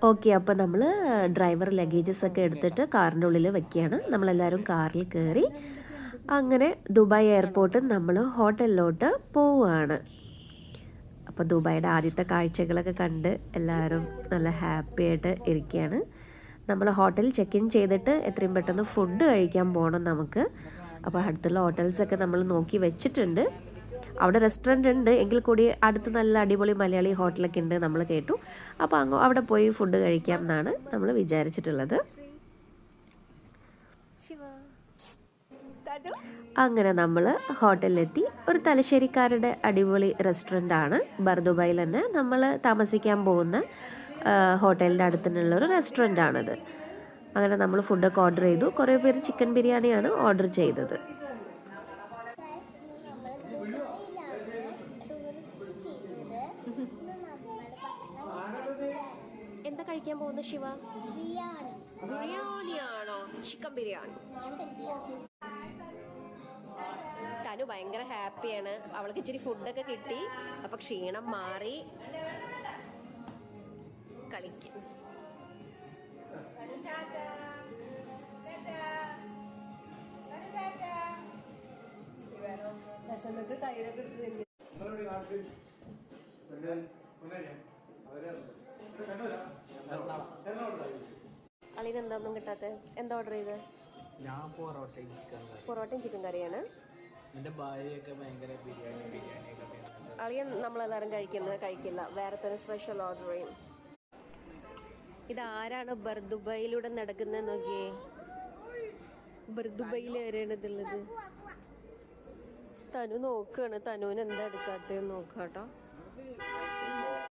Okay, അപ്പോൾ നമ്മൾ driver luggages ഒക്കെ എടുത്തിട്ട് കാറിൻ്റെ ഉള്ളിൽ വെക്കുകയാണ്. നമ്മളെല്ലാവരും കാറിൽ കയറി അങ്ങനെ ദുബായ് എയർപോർട്ടിൽ നമ്മൾ ഹോട്ടലിലോട്ട് പോവുകയാണ്. അപ്പോൾ ദുബായിയുടെ ആദ്യത്തെ കാഴ്ചകളൊക്കെ കണ്ട് എല്ലാവരും നല്ല ഹാപ്പി ആയിട്ട് ഇരിക്കുകയാണ്. നമ്മൾ ഹോട്ടലിൽ ചെക്ക് ഇൻ ചെയ്തിട്ട് എത്രയും പെട്ടെന്ന് ഫുഡ് കഴിക്കാൻ പോകണം നമുക്ക്. അപ്പോൾ അടുത്തുള്ള ഹോട്ടൽസൊക്കെ നമ്മൾ നോക്കി വെച്ചിട്ടുണ്ട്. അവിടെ റെസ്റ്റോറൻറ്റ് ഉണ്ട് എങ്കിൽ കൂടി അടുത്ത് നല്ല അടിപൊളി മലയാളി ഹോട്ടലൊക്കെ ഉണ്ട് നമ്മൾ കേട്ടു. അപ്പോൾ അവിടെ പോയി ഫുഡ് കഴിക്കാം എന്നാണ് നമ്മൾ വിചാരിച്ചിട്ടുള്ളത്. അങ്ങനെ നമ്മൾ ഹോട്ടലിലെത്തി. ഒരു തലശ്ശേരിക്കാരുടെ അടിപൊളി റെസ്റ്റോറൻ്റ് ആണ്. ബർദുബായിൽ തന്നെ നമ്മൾ താമസിക്കാൻ പോകുന്ന ഹോട്ടലിൻ്റെ അടുത്തുള്ള ഒരു റെസ്റ്റോറൻ്റ് ആണിത്. അങ്ങനെ നമ്മൾ ഫുഡൊക്കെ ഓർഡർ ചെയ്തു. കുറേ പേര് ചിക്കൻ ബിരിയാണിയാണ് ഓർഡർ ചെയ്തത്. എന്താ കഴിക്കാൻ പോകുന്നത് ശിവ? ബിരിയാണിയാണോ? ചിക്കൻ ബിരിയാണി. തനു ഭയങ്കര ഹാപ്പിയാണ്. അവൾക്ക് ഇച്ചിരി ഫുഡൊക്കെ കിട്ടി. അപ്പൊ ക്ഷീണം മാറി കളിക്കും. അളിന് എന്താന്നും കിട്ടാത്ത? എന്താ ഓർഡർ ചെയ്ത്? ഞാൻ പൊറോട്ടയും ചിക്കൻ കറിയാണ്. അളിയൻ നമ്മളെല്ലാവരും കഴിക്കില്ല. വേറെ തന്നെ സ്പെഷ്യൽ ഓർഡർ ചെയ്യും. ഇതാരാണ് ബർദുബായിലൂടെ നടക്കുന്നത് നോക്കിയേ. ബർദുബായിൽ വരേണ്ടതുള്ളത്. തനു നോക്കാണ്. തനുവിന് എന്താ എടുക്കാത്തതെന്ന് നോക്കാട്ടോ.